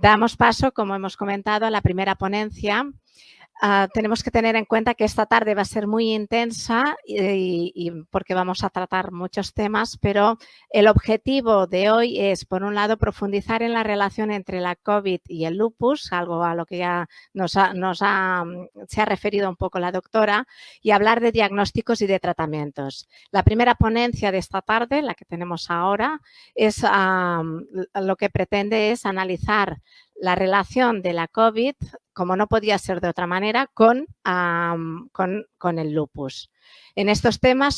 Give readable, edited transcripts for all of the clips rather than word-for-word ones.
Damos paso, como hemos comentado, a la primera ponencia. Tenemos que tener en cuenta que esta tarde va a ser muy intensa y porque vamos a tratar muchos temas, pero el objetivo de hoy es, por un lado, profundizar en la relación entre la COVID y el lupus, algo a lo que ya se ha referido un poco la doctora, y hablar de diagnósticos y de tratamientos. La primera ponencia de esta tarde, la que tenemos ahora, es lo que pretende es analizar la relación de la COVID, como no podía ser de otra manera, con el lupus. En estos tiempos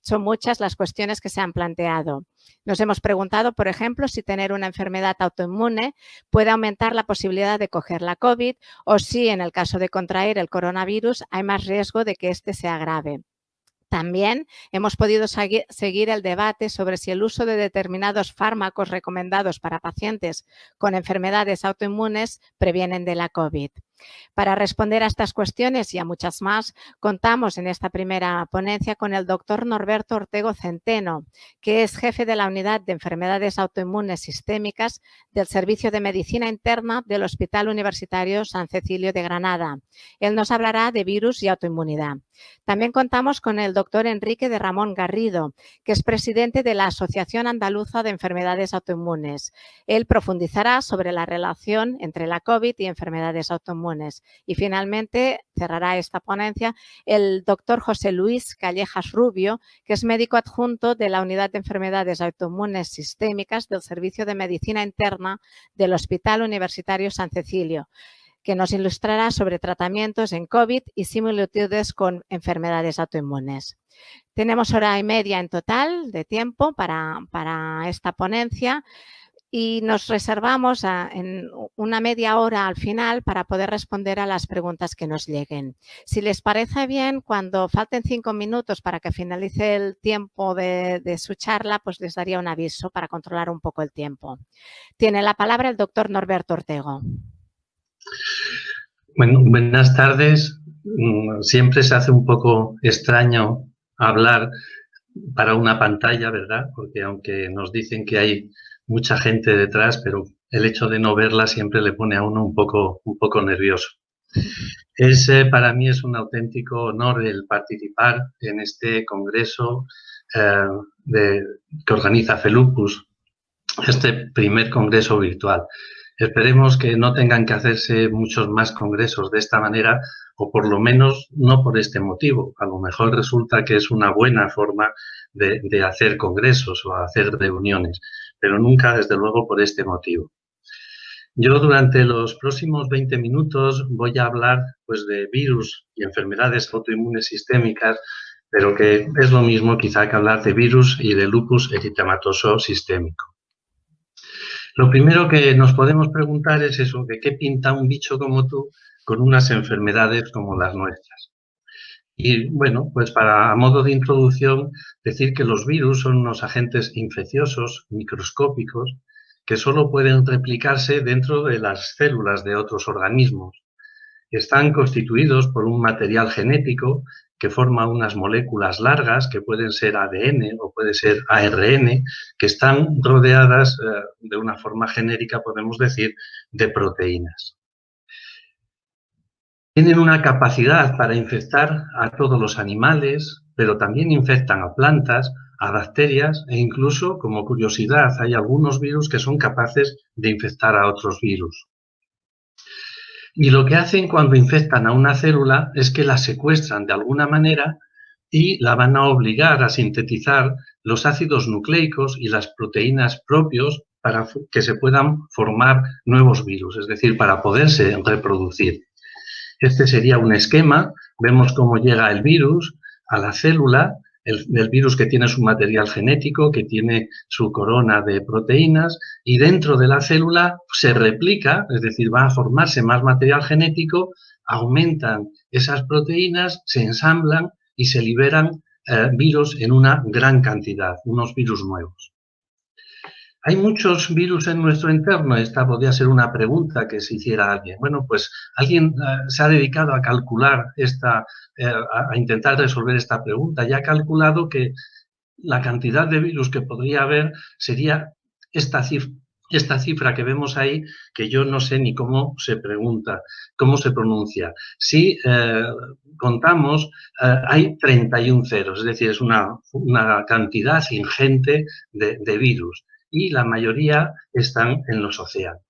son muchas las cuestiones que se han planteado. Nos hemos preguntado, por ejemplo, si tener una enfermedad autoinmune puede aumentar la posibilidad de coger la COVID o si, en el caso de contraer el coronavirus, hay más riesgo de que este se agrave. También hemos podido seguir el debate sobre si el uso de determinados fármacos recomendados para pacientes con enfermedades autoinmunes previenen de la COVID. Para responder a estas cuestiones y a muchas más, contamos en esta primera ponencia con el doctor Norberto Ortego Centeno, que es jefe de la Unidad de Enfermedades Autoinmunes Sistémicas del Servicio de Medicina Interna del Hospital Universitario San Cecilio de Granada. Él nos hablará de virus y autoinmunidad. También contamos con el doctor Enrique de Ramón Garrido, que es presidente de la Asociación Andaluza de Enfermedades Autoinmunes. Él profundizará sobre la relación entre la COVID y enfermedades autoinmunes. Y finalmente cerrará esta ponencia el doctor José Luis Callejas Rubio, que es médico adjunto de la Unidad de Enfermedades Autoinmunes Sistémicas del Servicio de Medicina Interna del Hospital Universitario San Cecilio, que nos ilustrará sobre tratamientos en COVID y similitudes con enfermedades autoinmunes. Tenemos hora y media en total de tiempo para esta ponencia y nos reservamos en una media hora al final para poder responder a las preguntas que nos lleguen. Si les parece bien, cuando falten 5 minutos para que finalice el tiempo de su charla, pues les daría un aviso para controlar un poco el tiempo. Tiene la palabra el doctor Norberto Ortego. Bueno, buenas tardes. Siempre se hace un poco extraño hablar para una pantalla, ¿verdad? Porque aunque nos dicen que hay mucha gente detrás, pero el hecho de no verla siempre le pone a uno un poco nervioso. Para mí es un auténtico honor el participar en este congreso que organiza FELUPUS, este primer congreso virtual. Esperemos que no tengan que hacerse muchos más congresos de esta manera, o por lo menos no por este motivo. A lo mejor resulta que es una buena forma de hacer congresos o hacer reuniones, pero nunca, desde luego, por este motivo. Yo durante los próximos 20 minutos voy a hablar pues, de virus y enfermedades autoinmunes sistémicas, pero que es lo mismo quizá que hablar de virus y de lupus eritematoso sistémico. Lo primero que nos podemos preguntar es eso, de qué pinta un bicho como tú con unas enfermedades como las nuestras. Y bueno, pues a modo de introducción, decir que los virus son unos agentes infecciosos, microscópicos, que solo pueden replicarse dentro de las células de otros organismos. Están constituidos por un material genético que forma unas moléculas largas, que pueden ser ADN o puede ser ARN, que están rodeadas de una forma genérica, podemos decir, de proteínas. Tienen una capacidad para infectar a todos los animales, pero también infectan a plantas, a bacterias e incluso, como curiosidad, hay algunos virus que son capaces de infectar a otros virus. Y lo que hacen cuando infectan a una célula es que la secuestran de alguna manera y la van a obligar a sintetizar los ácidos nucleicos y las proteínas propios para que se puedan formar nuevos virus, es decir, para poderse reproducir. Este sería un esquema, vemos cómo llega el virus a la célula, el virus que tiene su material genético, que tiene su corona de proteínas, y dentro de la célula se replica, es decir, va a formarse más material genético, aumentan esas proteínas, se ensamblan y se liberan virus en una gran cantidad, unos virus nuevos. ¿Hay muchos virus en nuestro entorno? Esta podría ser una pregunta que se hiciera alguien. Bueno, pues alguien se ha dedicado a calcular a intentar resolver esta pregunta y ha calculado que la cantidad de virus que podría haber sería esta cifra, esta cifra que vemos ahí, que yo no sé ni cómo se pregunta, cómo se pronuncia. Si contamos, hay 31 ceros, es decir, es una cantidad ingente de virus y la mayoría están en los océanos.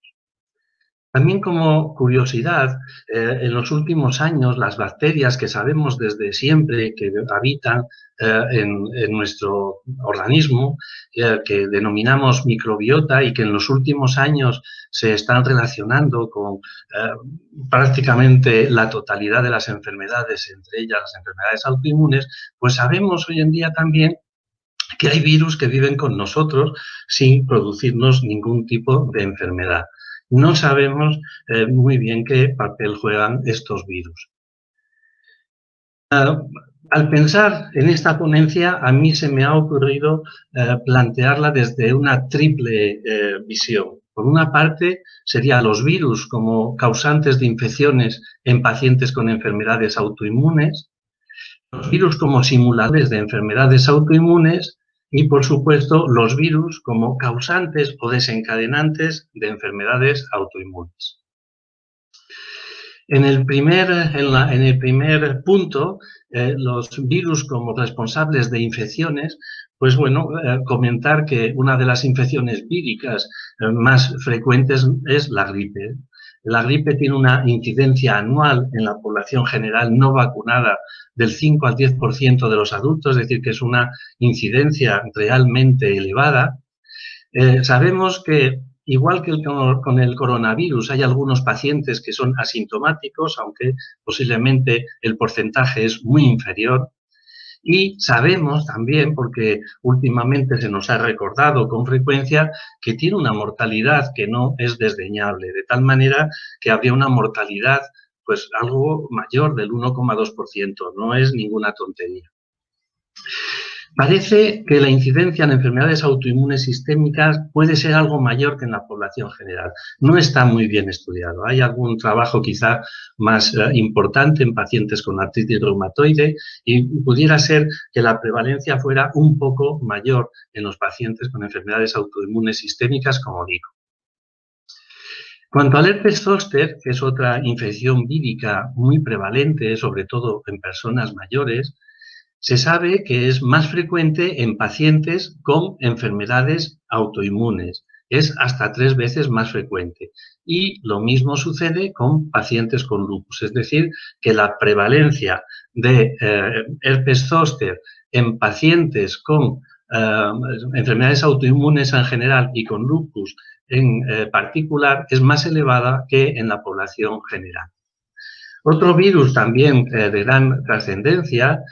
También como curiosidad, en los últimos años las bacterias que sabemos desde siempre que habitan en nuestro organismo, que denominamos microbiota y que en los últimos años se están relacionando con prácticamente la totalidad de las enfermedades, entre ellas las enfermedades autoinmunes, pues sabemos hoy en día también que hay virus que viven con nosotros sin producirnos ningún tipo de enfermedad. No sabemos muy bien qué papel juegan estos virus. Al pensar en esta ponencia, a mí se me ha ocurrido plantearla desde una triple visión. Por una parte, serían los virus como causantes de infecciones en pacientes con enfermedades autoinmunes, los virus como simuladores de enfermedades autoinmunes y, por supuesto, los virus como causantes o desencadenantes de enfermedades autoinmunes. En el primer punto, los virus como responsables de infecciones, pues bueno, comentar que una de las infecciones víricas más frecuentes es la gripe. La gripe tiene una incidencia anual en la población general no vacunada del 5 al 10% de los adultos, es decir, que es una incidencia realmente elevada. Sabemos que, igual que con el coronavirus, hay algunos pacientes que son asintomáticos, aunque posiblemente el porcentaje es muy inferior. Y sabemos también, porque últimamente se nos ha recordado con frecuencia, que tiene una mortalidad que no es desdeñable, de tal manera que habría una mortalidad pues algo mayor del 1,2%, no es ninguna tontería. Parece que la incidencia en enfermedades autoinmunes sistémicas puede ser algo mayor que en la población general. No está muy bien estudiado. Hay algún trabajo quizá más importante en pacientes con artritis reumatoide y pudiera ser que la prevalencia fuera un poco mayor en los pacientes con enfermedades autoinmunes sistémicas, como digo. Cuanto al herpes zóster, que es otra infección vírica muy prevalente, sobre todo en personas mayores, se sabe que es más frecuente en pacientes con enfermedades autoinmunes. Es hasta 3 veces más frecuente. Y lo mismo sucede con pacientes con lupus. Es decir, que la prevalencia de herpes zóster en pacientes con enfermedades autoinmunes en general y con lupus en particular es más elevada que en la población general. Otro virus también de gran trascendencia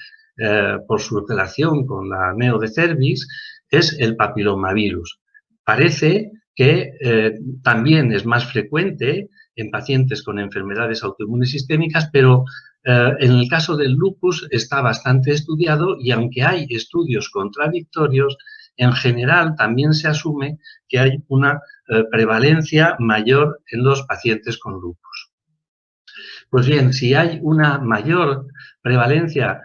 por su relación con la neo de cervix es el papilomavirus. Parece que también es más frecuente en pacientes con enfermedades autoinmunes sistémicas, pero en el caso del lupus está bastante estudiado y aunque hay estudios contradictorios, en general también se asume que hay una prevalencia mayor en los pacientes con lupus. Pues bien, si hay una mayor prevalencia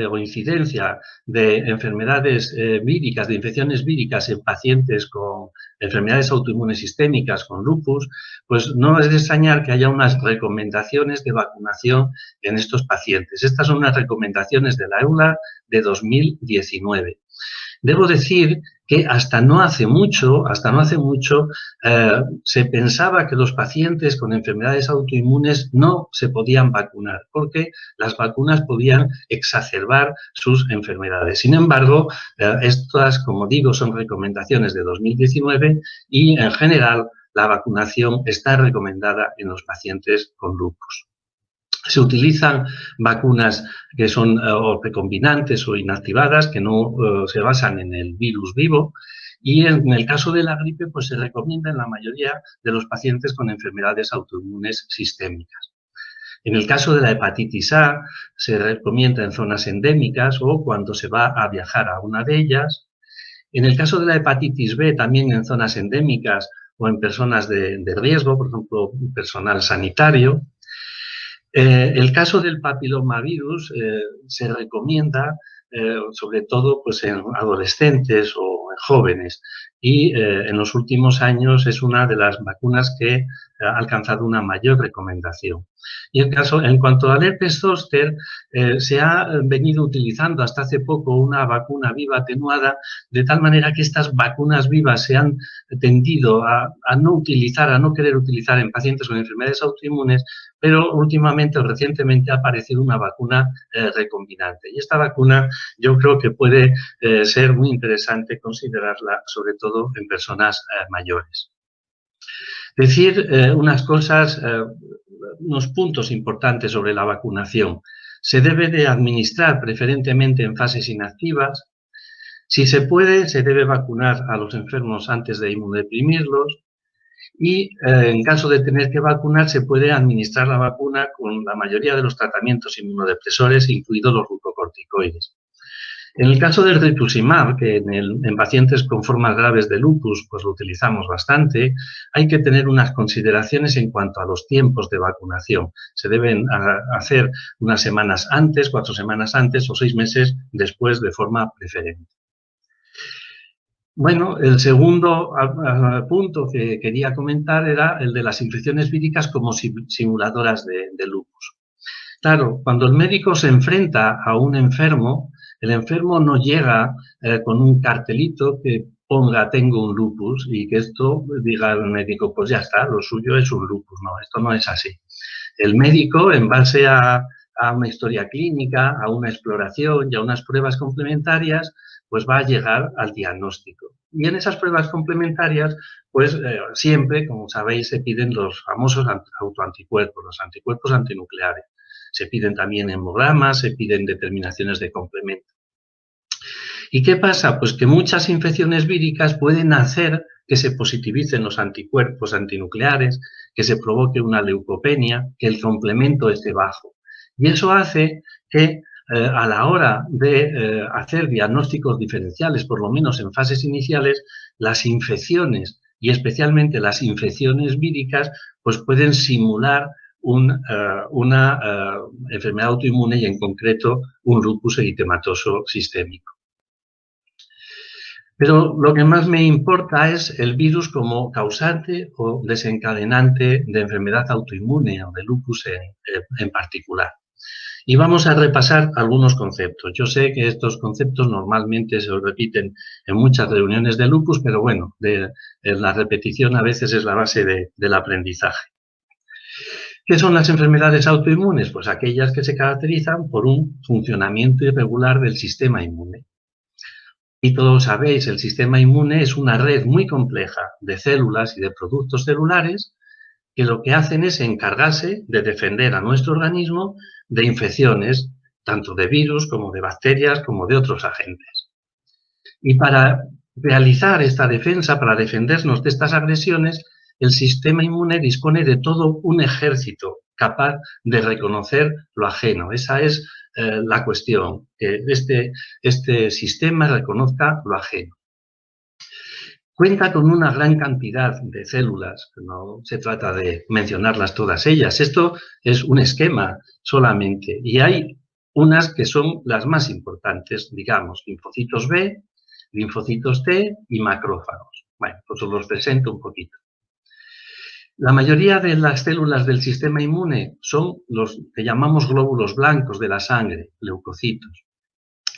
o incidencia de enfermedades víricas, de infecciones víricas en pacientes con enfermedades autoinmunes sistémicas, con lupus, pues no es de extrañar que haya unas recomendaciones de vacunación en estos pacientes. Estas son unas recomendaciones de la EULAR de 2019. Debo decir que hasta no hace mucho, se pensaba que los pacientes con enfermedades autoinmunes no se podían vacunar porque las vacunas podían exacerbar sus enfermedades. Sin embargo, estas, como digo, son recomendaciones de 2019 y, en general, la vacunación está recomendada en los pacientes con lupus. Se utilizan vacunas que son o recombinantes o inactivadas, que no se basan en el virus vivo, y en el caso de la gripe pues se recomienda en la mayoría de los pacientes con enfermedades autoinmunes sistémicas. En el caso de la hepatitis A se recomienda en zonas endémicas o cuando se va a viajar a una de ellas. En el caso de la hepatitis B también en zonas endémicas o en personas de riesgo, por ejemplo, personal sanitario. El caso del papilomavirus se recomienda sobre todo pues, en adolescentes o en jóvenes. y en los últimos años es una de las vacunas que ha alcanzado una mayor recomendación. Y en cuanto al herpes zóster, se ha venido utilizando hasta hace poco una vacuna viva atenuada, de tal manera que estas vacunas vivas se han tendido a no utilizar, a no querer utilizar en pacientes con enfermedades autoinmunes, pero últimamente o recientemente ha aparecido una vacuna recombinante. Y esta vacuna yo creo que puede ser muy interesante considerarla, sobre todo en personas mayores. Decir unas cosas, unos puntos importantes sobre la vacunación. Se debe de administrar preferentemente en fases inactivas. Si se puede, se debe vacunar a los enfermos antes de inmunodeprimirlos. Y en caso de tener que vacunar, se puede administrar la vacuna con la mayoría de los tratamientos inmunodepresores, incluidos los glucocorticoides. En el caso del rituximab, que en pacientes con formas graves de lupus pues lo utilizamos bastante, hay que tener unas consideraciones en cuanto a los tiempos de vacunación. Se deben hacer unas semanas antes, 4 semanas antes o 6 meses después de forma preferente. Bueno, el segundo punto que quería comentar era el de las infecciones víricas como simuladoras de lupus. Claro, cuando el médico se enfrenta a un enfermo, el enfermo no llega con un cartelito que ponga tengo un lupus y que esto diga al médico, pues ya está, lo suyo es un lupus. No, esto no es así. El médico, en base a una historia clínica, a una exploración y a unas pruebas complementarias, pues va a llegar al diagnóstico. Y en esas pruebas complementarias, pues siempre, como sabéis, se piden los famosos autoanticuerpos, los anticuerpos antinucleares. Se piden también hemogramas, se piden determinaciones de complemento. ¿Y qué pasa? Pues que muchas infecciones víricas pueden hacer que se positivicen los anticuerpos antinucleares, que se provoque una leucopenia, que el complemento esté bajo. Y eso hace que a la hora de hacer diagnósticos diferenciales, por lo menos en fases iniciales, las infecciones y especialmente las infecciones víricas pues pueden simular una enfermedad autoinmune y en concreto un lupus eritematoso sistémico. Pero lo que más me importa es el virus como causante o desencadenante de enfermedad autoinmune o de lupus en particular. Y vamos a repasar algunos conceptos. Yo sé que estos conceptos normalmente se repiten en muchas reuniones de lupus, pero bueno, la repetición a veces es la base del aprendizaje. ¿Qué son las enfermedades autoinmunes? Pues aquellas que se caracterizan por un funcionamiento irregular del sistema inmune. Y todos sabéis, el sistema inmune es una red muy compleja de células y de productos celulares que lo que hacen es encargarse de defender a nuestro organismo de infecciones, tanto de virus como de bacterias como de otros agentes. Y para realizar esta defensa, para defendernos de estas agresiones, el sistema inmune dispone de todo un ejército capaz de reconocer lo ajeno. Esa es la cuestión, que este sistema reconozca lo ajeno. Cuenta con una gran cantidad de células, no se trata de mencionarlas todas ellas. Esto es un esquema solamente y hay unas que son las más importantes, digamos, linfocitos B, linfocitos T y macrófagos. Bueno, pues os los presento un poquito. La mayoría de las células del sistema inmune son los que llamamos glóbulos blancos de la sangre, leucocitos.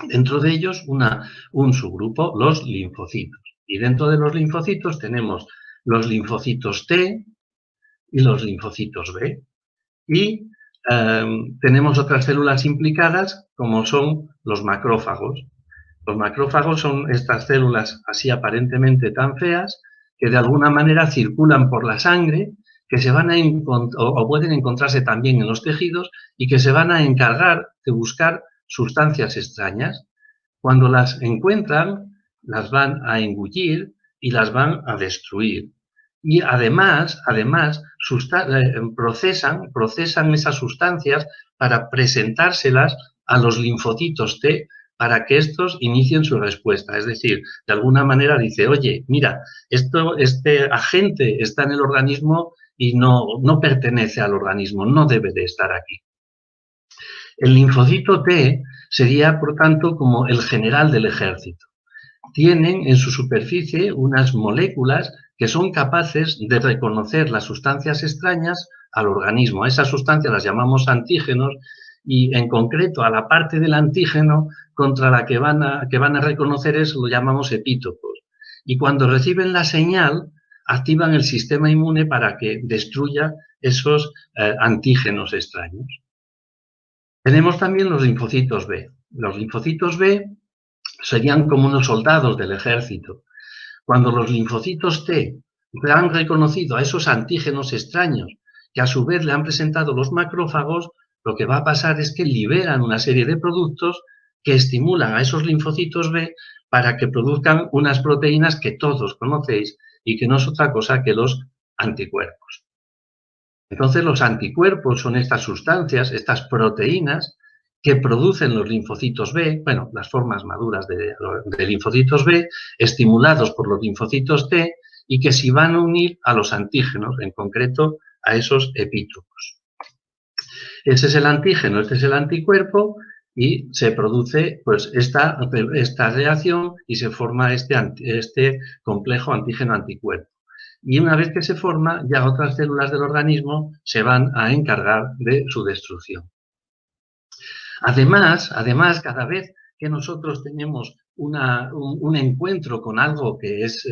Dentro de ellos un subgrupo, los linfocitos. Y dentro de los linfocitos tenemos los linfocitos T y los linfocitos B. Y tenemos otras células implicadas como son los macrófagos. Los macrófagos son estas células así aparentemente tan feas que de alguna manera circulan por la sangre, que se van a o pueden encontrarse también en los tejidos y que se van a encargar de buscar sustancias extrañas. Cuando las encuentran, las van a engullir y las van a destruir. Y además procesan esas sustancias para presentárselas a los linfocitos T para que estos inicien su respuesta. Es decir, de alguna manera dice, oye, mira, este agente está en el organismo y no pertenece al organismo, no debe de estar aquí. El linfocito T sería, por tanto, como el general del ejército. tienen en su superficie unas moléculas que son capaces de reconocer las sustancias extrañas al organismo. A esas sustancias las llamamos antígenos y, en concreto, a la parte del antígeno contra la que van a reconocer eso lo llamamos epítopos. Y cuando reciben la señal, activan el sistema inmune para que destruya esos antígenos extraños. Tenemos también los linfocitos B. Los linfocitos B serían como unos soldados del ejército. Cuando los linfocitos T han reconocido a esos antígenos extraños que a su vez le han presentado los macrófagos, lo que va a pasar es que liberan una serie de productos que estimulan a esos linfocitos B para que produzcan unas proteínas que todos conocéis y que no es otra cosa que los anticuerpos. Entonces, los anticuerpos son estas sustancias, estas proteínas que producen los linfocitos B, bueno, las formas maduras de linfocitos B, estimulados por los linfocitos T y que se van a unir a los antígenos, en concreto a esos epítopos. Ese es el antígeno, este es el anticuerpo y se produce pues esta reacción y se forma este complejo antígeno-anticuerpo. Y una vez que se forma, ya otras células del organismo se van a encargar de su destrucción. Además, cada vez que nosotros tenemos un encuentro con algo que es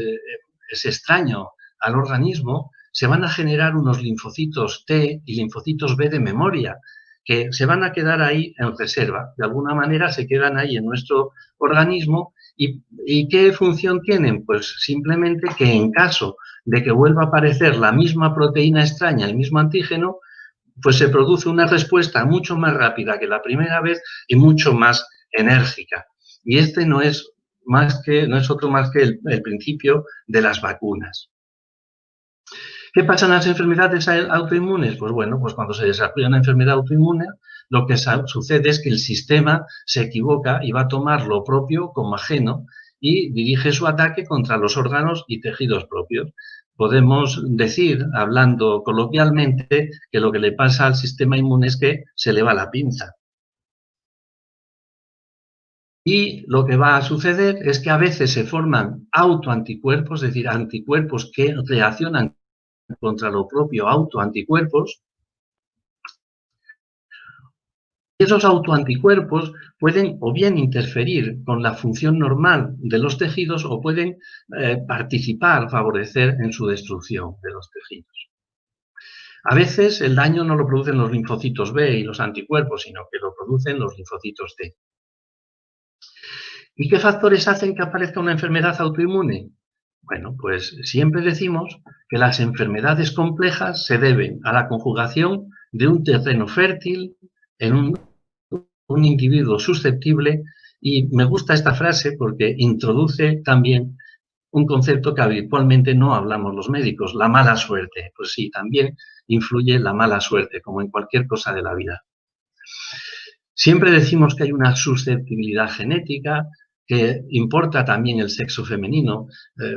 extraño al organismo, se van a generar unos linfocitos T y linfocitos B de memoria, que se van a quedar ahí en reserva. De alguna manera se quedan ahí en nuestro organismo. ¿Y qué función tienen? Pues simplemente que en caso de que vuelva a aparecer la misma proteína extraña, el mismo antígeno, pues se produce una respuesta mucho más rápida que la primera vez y mucho más enérgica. Y este no es otro más que el principio de las vacunas. ¿Qué pasa en las enfermedades autoinmunes? Pues bueno, pues cuando se desarrolla una enfermedad autoinmune, lo que sucede es que el sistema se equivoca y va a tomar lo propio como ajeno y dirige su ataque contra los órganos y tejidos propios. Podemos decir, hablando coloquialmente, que lo que le pasa al sistema inmune es que se le va la pinza. Y lo que va a suceder es que a veces se forman autoanticuerpos, es decir, anticuerpos que reaccionan contra lo propio autoanticuerpos. Esos autoanticuerpos pueden o bien interferir con la función normal de los tejidos o pueden participar, favorecer en su destrucción de los tejidos. A veces el daño no lo producen los linfocitos B y los anticuerpos, sino que lo producen los linfocitos T. ¿Y qué factores hacen que aparezca una enfermedad autoinmune? Bueno, pues siempre decimos que las enfermedades complejas se deben a la conjugación de un terreno fértil en un individuo susceptible, y me gusta esta frase porque introduce también un concepto que habitualmente no hablamos los médicos, la mala suerte. Pues sí, también influye la mala suerte, como en cualquier cosa de la vida. Siempre decimos que hay una susceptibilidad genética, que importa también el sexo femenino,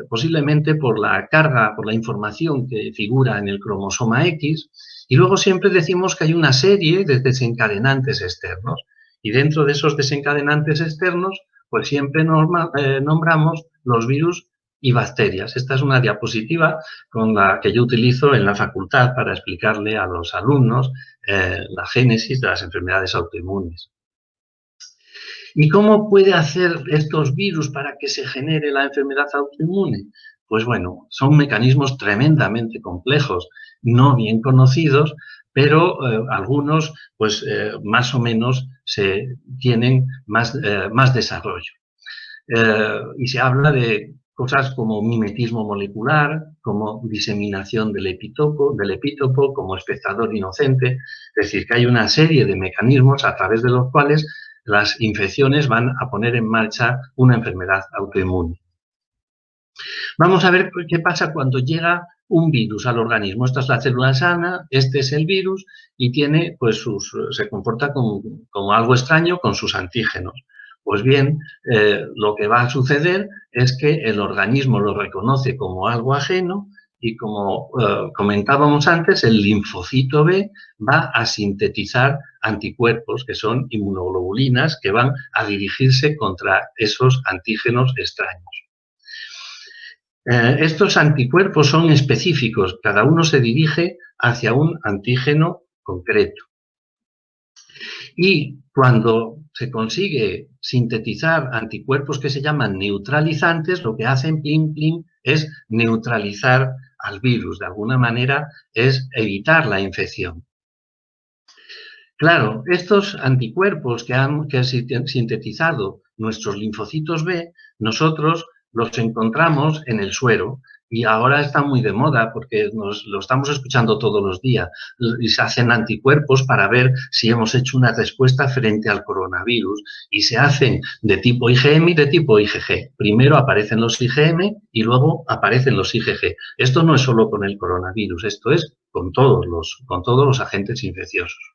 posiblemente por la carga, por la información que figura en el cromosoma X, y luego siempre decimos que hay una serie de desencadenantes externos, y dentro de esos desencadenantes externos, pues siempre nombramos los virus y bacterias. Esta es una diapositiva con la que yo utilizo en la facultad para explicarle a los alumnos la génesis de las enfermedades autoinmunes. ¿Y cómo puede hacer estos virus para que se genere la enfermedad autoinmune? Pues bueno, son mecanismos tremendamente complejos, no bien conocidos, pero algunos pues más o menos tienen más desarrollo. Y se habla de cosas como mimetismo molecular, como diseminación del epítopo, como espectador inocente, es decir, que hay una serie de mecanismos a través de los cuales las infecciones van a poner en marcha una enfermedad autoinmune. Vamos a ver qué pasa cuando llega un virus al organismo. Esta es la célula sana, este es el virus y tiene, pues, se comporta como algo extraño con sus antígenos. Pues bien, lo que va a suceder es que el organismo lo reconoce como algo ajeno y como comentábamos antes, el linfocito B va a sintetizar anticuerpos, que son inmunoglobulinas, que van a dirigirse contra esos antígenos extraños. Estos anticuerpos son específicos, cada uno se dirige hacia un antígeno concreto. Y cuando se consigue sintetizar anticuerpos que se llaman neutralizantes, lo que hacen, plin, plin, es neutralizar al virus. De alguna manera es evitar la infección. Claro, estos anticuerpos que han sintetizado nuestros linfocitos B, nosotros los encontramos en el suero y ahora está muy de moda porque lo estamos escuchando todos los días y se hacen anticuerpos para ver si hemos hecho una respuesta frente al coronavirus y se hacen de tipo IgM y de tipo IgG. Primero aparecen los IgM y luego aparecen los IgG. Esto no es solo con el coronavirus, esto es con todos los agentes infecciosos.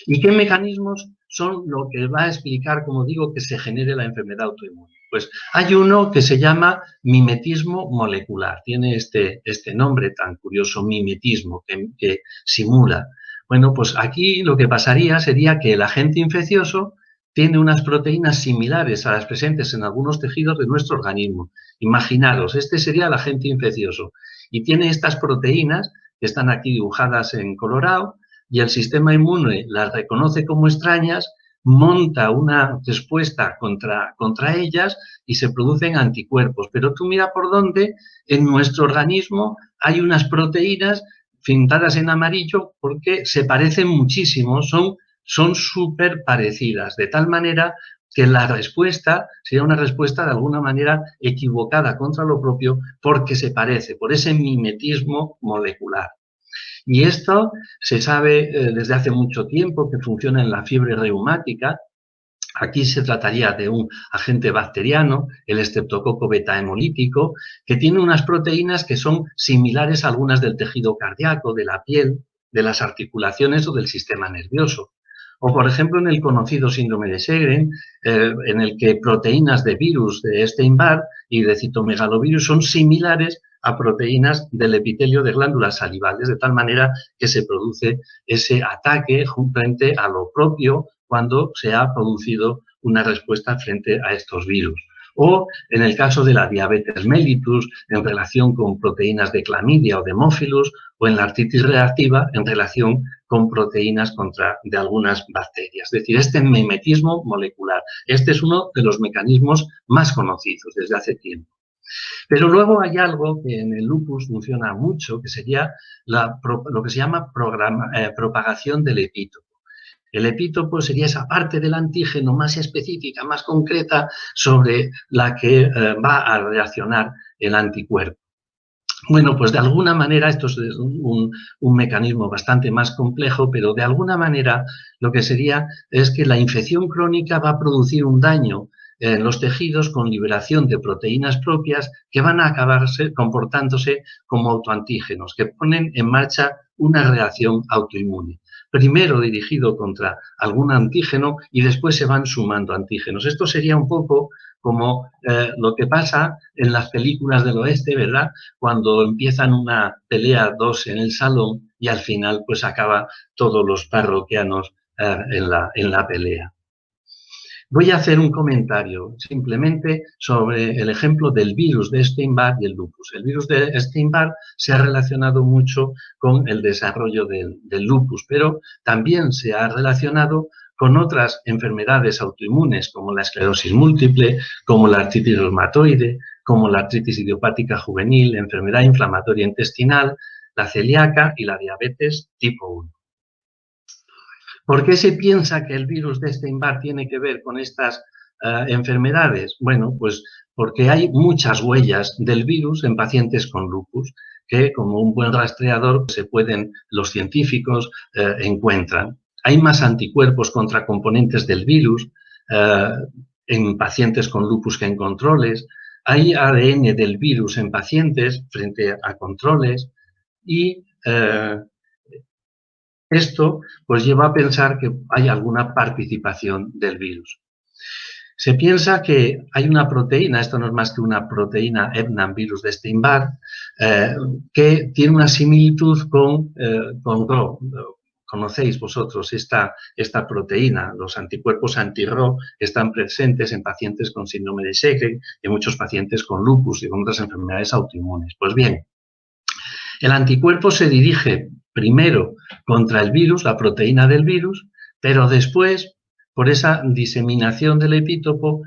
¿Y qué mecanismos son lo que va a explicar, como digo, que se genere la enfermedad autoinmune? Pues hay uno que se llama mimetismo molecular. Tiene este nombre tan curioso, mimetismo, que simula. Bueno, pues aquí lo que pasaría sería que el agente infeccioso tiene unas proteínas similares a las presentes en algunos tejidos de nuestro organismo. Imaginaros, este sería el agente infeccioso y tiene estas proteínas que están aquí dibujadas en colorado, y el sistema inmune las reconoce como extrañas, monta una respuesta contra ellas y se producen anticuerpos. Pero tú mira por dónde en nuestro organismo hay unas proteínas pintadas en amarillo porque se parecen muchísimo, son súper parecidas, de tal manera que la respuesta sería una respuesta de alguna manera equivocada contra lo propio porque se parece, por ese mimetismo molecular. Y esto se sabe desde hace mucho tiempo que funciona en la fiebre reumática. Aquí se trataría de un agente bacteriano, el estreptococo beta hemolítico, que tiene unas proteínas que son similares a algunas del tejido cardíaco, de la piel, de las articulaciones o del sistema nervioso. O, por ejemplo, en el conocido síndrome de Sjögren, en el que proteínas de virus de Epstein-Barr y de citomegalovirus son similares a proteínas del epitelio de glándulas salivales, de tal manera que se produce ese ataque frente a lo propio cuando se ha producido una respuesta frente a estos virus. O en el caso de la diabetes mellitus, en relación con proteínas de clamidia o de Haemophilus, o en la artritis reactiva, en relación con proteínas de algunas bacterias. Es decir, este mimetismo molecular. Este es uno de los mecanismos más conocidos desde hace tiempo. Pero luego hay algo que en el lupus funciona mucho, que sería lo que se llama propagación del epítopo. El epítopo sería esa parte del antígeno más específica, más concreta, sobre la que va a reaccionar el anticuerpo. Bueno, pues de alguna manera, esto es un mecanismo bastante más complejo, pero de alguna manera lo que sería es que la infección crónica va a producir un daño en los tejidos con liberación de proteínas propias que van a acabar comportándose como autoantígenos, que ponen en marcha una reacción autoinmune. Primero dirigido contra algún antígeno y después se van sumando antígenos. Esto sería un poco como lo que pasa en las películas del oeste, ¿verdad? Cuando empiezan una pelea dos en el salón y al final pues acaba todos los parroquianos en la pelea. Voy a hacer un comentario simplemente sobre el ejemplo del virus de Epstein-Barr y el lupus. El virus de Epstein-Barr se ha relacionado mucho con el desarrollo del lupus, pero también se ha relacionado con otras enfermedades autoinmunes como la esclerosis múltiple, como la artritis reumatoide, como la artritis idiopática juvenil, la enfermedad inflamatoria intestinal, la celíaca y la diabetes tipo 1. ¿Por qué se piensa que el virus de Epstein-Barr tiene que ver con estas enfermedades? Bueno, pues porque hay muchas huellas del virus en pacientes con lupus que, como un buen rastreador, los científicos encuentran. Hay más anticuerpos contra componentes del virus en pacientes con lupus que en controles. Hay ADN del virus en pacientes frente a controles y esto pues lleva a pensar que hay alguna participación del virus. Se piensa que hay una proteína, esto no es más que una proteína Epstein virus de Epstein-Barr, que tiene una similitud con Rho. Conocéis vosotros esta proteína, los anticuerpos anti-Rho están presentes en pacientes con síndrome de Sjögren y en muchos pacientes con lupus y con otras enfermedades autoinmunes. Pues bien, el anticuerpo se dirige primero contra el virus, la proteína del virus, pero después, por esa diseminación del epítopo,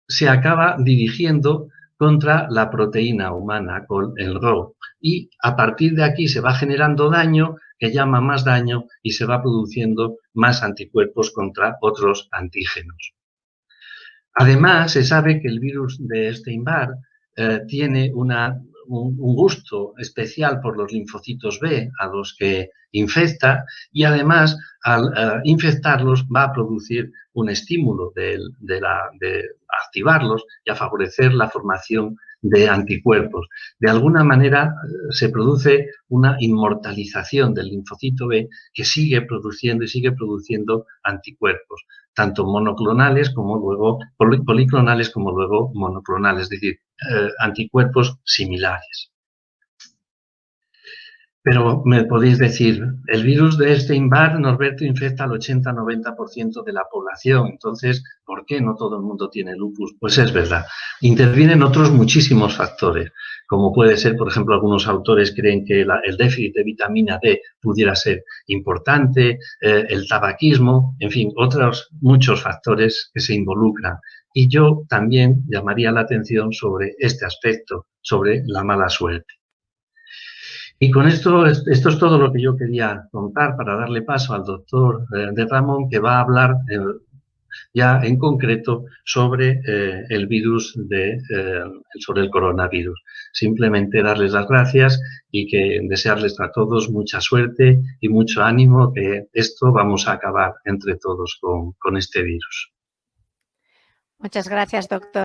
se acaba dirigiendo contra la proteína humana, con el Rho. Y a partir de aquí se va generando daño, que llama más daño, y se va produciendo más anticuerpos contra otros antígenos. Además, se sabe que el virus de Epstein-Barr tiene un gusto especial por los linfocitos B a los que infecta y además al infectarlos va a producir un estímulo de activarlos y a favorecer la formación de anticuerpos. De alguna manera se produce una inmortalización del linfocito B que sigue produciendo y sigue produciendo anticuerpos, tanto monoclonales como luego policlonales como luego monoclonales, es decir, anticuerpos similares. Pero me podéis decir, el virus de Epstein-Barr, Norberto, infecta al 80-90% de la población. Entonces, ¿por qué no todo el mundo tiene lupus? Pues es verdad. Intervienen otros muchísimos factores, como puede ser, por ejemplo, algunos autores creen que el déficit de vitamina D pudiera ser importante, el tabaquismo, en fin, otros muchos factores que se involucran. Y yo también llamaría la atención sobre este aspecto, sobre la mala suerte. Y con esto es todo lo que yo quería contar para darle paso al doctor de Ramón, que va a hablar ya en concreto sobre el virus, sobre el coronavirus. Simplemente darles las gracias y que desearles a todos mucha suerte y mucho ánimo, que esto vamos a acabar entre todos con este virus. Muchas gracias, doctor.